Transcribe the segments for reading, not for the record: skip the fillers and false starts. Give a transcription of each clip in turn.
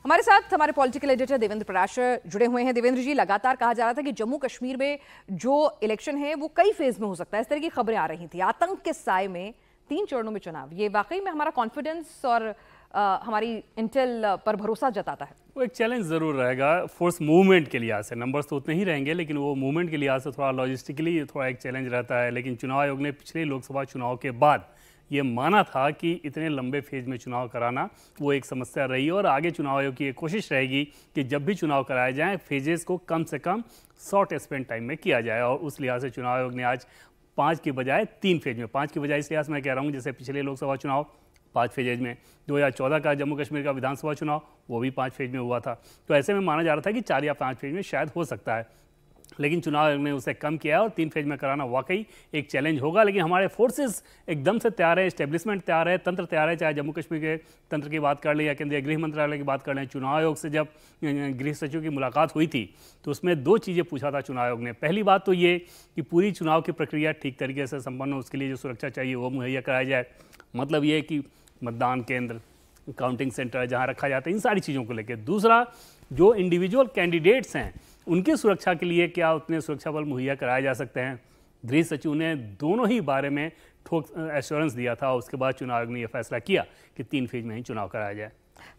हमारे साथ हमारे पॉलिटिकल एडिटर देवेंद्र पराशर जुड़े हुए हैं। देवेंद्र जी, लगातार कहा जा रहा था कि जम्मू कश्मीर में जो इलेक्शन है वो कई फेज में हो सकता है, इस तरह की खबरें आ रही थी। आतंक के साए में 3 चरणों में चुनाव, ये वाकई में हमारा कॉन्फिडेंस और हमारी इंटेल पर भरोसा जताता है। वो एक चैलेंज ज़रूर रहेगा फोर्स मूवमेंट के लिहाज से। नंबर्स तो उतने ही रहेंगे, लेकिन वो मूवमेंट के लिहाज से थोड़ा लॉजिस्टिकली थोड़ा एक चैलेंज रहता है। लेकिन चुनाव आयोग ने पिछले लोकसभा चुनाव के बाद ये माना था कि इतने लंबे फेज में चुनाव कराना वो एक समस्या रही, और आगे चुनाव आयोग की ये कोशिश रहेगी कि जब भी चुनाव कराए जाएँ फेजेस को कम से कम शॉर्ट स्पेन टाइम में किया जाए। और उस लिहाज से चुनाव आयोग ने आज 5 की बजाय 3 फेज में, 5 की बजाय इस लिहाज से मैं कह रहा हूँ जैसे पिछले लोकसभा चुनाव 5 फेजेज में, 2014 का जम्मू कश्मीर का विधानसभा चुनाव वो भी 5 फेज में हुआ था। तो ऐसे में माना जा रहा था कि 4 या 5 फेज में शायद हो सकता है, लेकिन चुनाव आयोग ने उसे कम किया और 3 फेज में कराना वाकई एक चैलेंज होगा। लेकिन हमारे फोर्सेस एकदम से तैयार है, एस्टेब्लिशमेंट तैयार है, तंत्र तैयार है। चाहे जम्मू कश्मीर के तंत्र की बात कर लें या केंद्रीय गृह मंत्रालय की बात कर लें। चुनाव आयोग से जब गृह सचिव की मुलाकात हुई थी तो उसमें 2 चीज़ें पूछा था चुनाव आयोग ने। पहली बात तो ये कि पूरी चुनाव की प्रक्रिया ठीक तरीके से संपन्न हो, उसके लिए जो सुरक्षा चाहिए वो मुहैया कराया जाए। मतलब ये कि मतदान केंद्र, काउंटिंग सेंटर जहां रखा जाता है, इन सारी चीज़ों को लेकर। दूसरा, जो इंडिविजुअल कैंडिडेट्स हैं उनकी सुरक्षा के लिए क्या उतने सुरक्षा बल मुहैया कराए जा सकते हैं। गृह सचिव ने दोनों ही बारे में ठोस एश्योरेंस दिया था। उसके बाद चुनाव आयोग ने यह फैसला किया कि 3 फेज में ही चुनाव कराया जाए।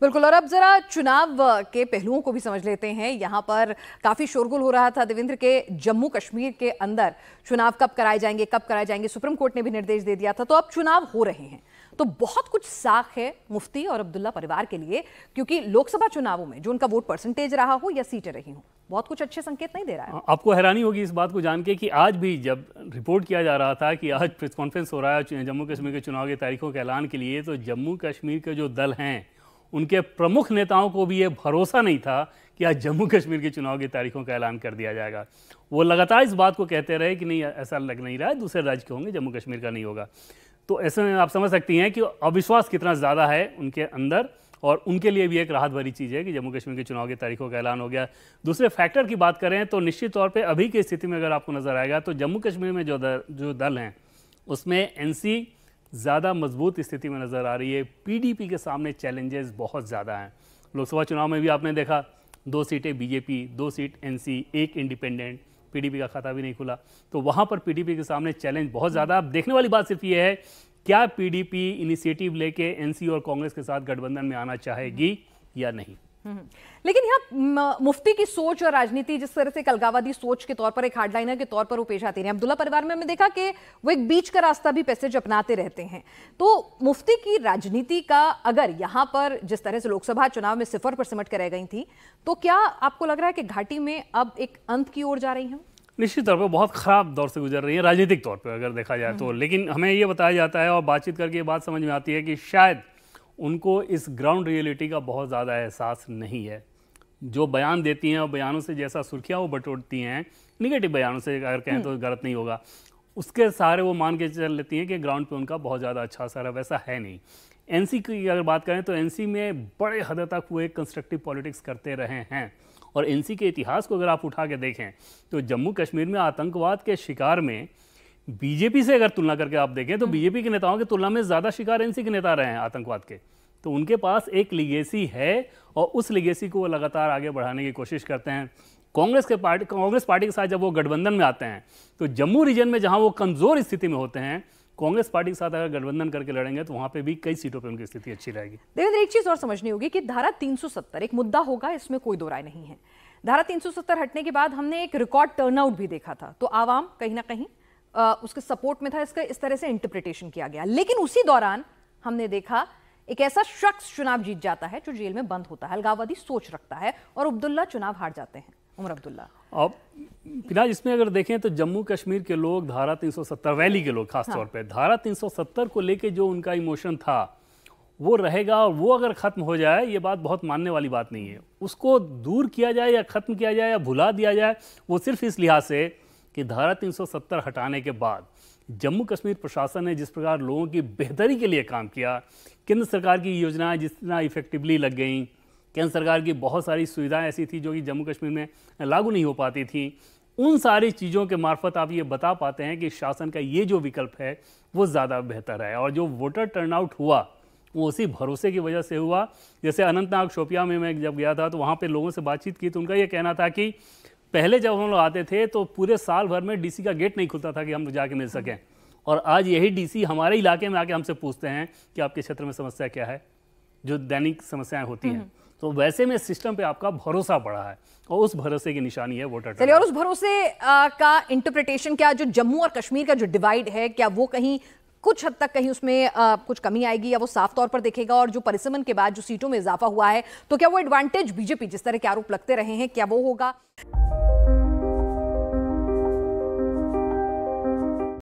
बिल्कुल, और अब जरा चुनाव के पहलुओं को भी समझ लेते हैं। यहाँ पर काफी शोरगुल हो रहा था देवेंद्र के जम्मू कश्मीर के अंदर चुनाव कब कराए जाएंगे, सुप्रीम कोर्ट ने भी निर्देश दे दिया था। तो अब चुनाव हो रहे हैं तो बहुत कुछ साख है मुफ्ती और अब्दुल्ला परिवार के लिए, क्योंकि लोकसभा चुनावों में जो उनका वोट परसेंटेज रहा हो या सीटें रही हो, बहुत कुछ अच्छे संकेत नहीं दे रहा है। आपको हैरानी होगी इस बात को जान के कि आज भी जब रिपोर्ट किया जा रहा था कि आज प्रेस कॉन्फ्रेंस हो रहा है जम्मू कश्मीर के चुनाव की तारीखों के ऐलान के लिए, तो जम्मू कश्मीर के जो दल हैं उनके प्रमुख नेताओं को भी ये भरोसा नहीं था कि आज जम्मू कश्मीर के चुनाव की तारीखों का ऐलान कर दिया जाएगा। वो लगातार इस बात को कहते रहे कि नहीं, ऐसा लग नहीं रहा है, दूसरे राज्य के होंगे, जम्मू कश्मीर का नहीं होगा। तो ऐसे में आप समझ सकती हैं कि अविश्वास कितना ज़्यादा है उनके अंदर, और उनके लिए भी एक राहत भरी चीज़ है कि जम्मू कश्मीर के चुनाव की तारीखों का ऐलान हो गया। दूसरे फैक्टर की बात करें तो निश्चित तौर पे अभी की स्थिति में अगर आपको नज़र आएगा तो जम्मू कश्मीर में जो दल हैं उसमें एनसी ज़्यादा मजबूत स्थिति में नज़र आ रही है। पीडीपी के सामने चैलेंजेस बहुत ज़्यादा हैं। लोकसभा चुनाव में भी आपने देखा 2 सीटें BJP, 2 seat NC, 1 independent, PDP का खाता भी नहीं खुला। तो वहाँ पर पीडीपी के सामने चैलेंज बहुत ज़्यादा। अब देखने वाली बात सिर्फ ये है, क्या पीडीपी इनिशिएटिव लेके एनसी और कांग्रेस के साथ गठबंधन में आना चाहेगी या नहीं। लेकिन यहाँ मुफ्ती की सोच और राजनीति जिस तरह से एक अलगाववादी सोच के तौर पर, एक हार्डलाइनर के तौर पर वो पेश आती रही। अब्दुल्ला परिवार में हमने देखा कि वो एक बीच का रास्ता भी पैसेज अपनाते रहते हैं। तो मुफ्ती की राजनीति का अगर यहाँ पर जिस तरह से लोकसभा चुनाव में 0 पर सिमट कर रह गई थी, तो क्या आपको लग रहा है कि घाटी में अब एक अंत की ओर जा रही है? निश्चित तौर पर बहुत ख़राब दौर से गुजर रही है राजनीतिक तौर पर अगर देखा जाए तो। लेकिन हमें ये बताया जाता है और बातचीत करके ये बात समझ में आती है कि शायद उनको इस ग्राउंड रियलिटी का बहुत ज़्यादा एहसास नहीं है। जो बयान देती हैं और बयानों से जैसा सुर्खियाँ वो बटोरती हैं, निगेटिव बयानों से अगर कहें तो गलत नहीं होगा, उसके सहारे वो मान के चल लेती हैं कि ग्राउंड पे उनका बहुत ज़्यादा अच्छा असर है। वैसा है नहीं। एनसी की अगर बात करें तो एनसी में बड़े हद तक वो एक कंस्ट्रक्टिव पॉलिटिक्स करते रहे हैं। और एनसी के इतिहास को अगर आप उठा के देखें तो जम्मू कश्मीर में आतंकवाद के शिकार में बीजेपी से अगर तुलना करके आप देखें तो बीजेपी के नेताओं की तुलना में ज़्यादा शिकार एनसी के नेता रहे हैं आतंकवाद के। तो उनके पास एक लिगेसी है और उस लिगेसी को वो लगातार आगे बढ़ाने की कोशिश करते हैं। कांग्रेस पार्टी के साथ जब वो गठबंधन में आते हैं तो जम्मू रीजन में जहां वो कमज़ोर स्थिति में होते हैं, कांग्रेस पार्टी के साथ अगर गठबंधन करके लड़ेंगे तो वहां पे भी कई सीटों पे उनकी स्थिति अच्छी रहेगी। देवेंद्र, एक चीज और समझनी होगी कि धारा 370 एक मुद्दा होगा, इसमें कोई दो राय नहीं है। धारा 370 हटने के बाद हमने एक रिकॉर्ड टर्नआउट भी देखा था, तो आवाम कहीं ना कहीं उसके सपोर्ट में था। इसका इस तरह से इंटरप्रिटेशन किया गया। लेकिन उसी दौरान हमने देखा एक ऐसा शख्स चुनाव जीत जाता है जो जेल में बंद होता है, अलगाववादी सोच रखता है, और अब्दुल्ला चुनाव हार जाते हैं, उमर अब्दुल्ला। अब फिलहाल इसमें अगर देखें तो जम्मू कश्मीर के लोग धारा 370, वैली के लोग खासतौर पे धारा 370 को लेके जो उनका इमोशन था वो रहेगा, और वो अगर ख़त्म हो जाए, ये बात बहुत मानने वाली बात नहीं है। उसको दूर किया जाए या ख़त्म किया जाए या भुला दिया जाए, वो सिर्फ इस लिहाज से कि धारा 370 हटाने के बाद जम्मू कश्मीर प्रशासन ने जिस प्रकार लोगों की बेहतरी के लिए काम किया, केंद्र सरकार की योजनाएं जितना इफेक्टिवली लग गई, केंद्र सरकार की बहुत सारी सुविधाएं ऐसी थी जो कि जम्मू कश्मीर में लागू नहीं हो पाती थी, उन सारी चीज़ों के मार्फत आप ये बता पाते हैं कि शासन का ये जो विकल्प है वो ज़्यादा बेहतर है। और जो वोटर टर्नआउट हुआ वो उसी भरोसे की वजह से हुआ। जैसे अनंतनाग शोपिया में मैं जब गया था तो वहाँ पे लोगों से बातचीत की तो उनका ये कहना था कि पहले जब हम लोग आते थे तो पूरे साल भर में डीसी का गेट नहीं खुलता था कि हम जाके मिल सकें, और आज यही डीसी हमारे इलाके में आके हमसे पूछते हैं कि आपके क्षेत्र में समस्या क्या है, जो दैनिक समस्याएं होती हैं। तो वैसे में सिस्टम पे आपका भरोसा बढ़ा है और उस भरोसे की निशानी है वोटर चलिए, और उस भरोसे का इंटरप्रिटेशन क्या, जो जम्मू और कश्मीर का जो डिवाइड है, क्या वो कहीं कुछ हद तक कहीं उसमें कुछ कमी आएगी या वो साफ तौर पर दिखेगा? और जो परिसमन के बाद जो सीटों में इजाफा हुआ है, तो क्या वो एडवांटेज बीजेपी, जिस तरह के आरोप लगते रहे हैं, क्या वो होगा?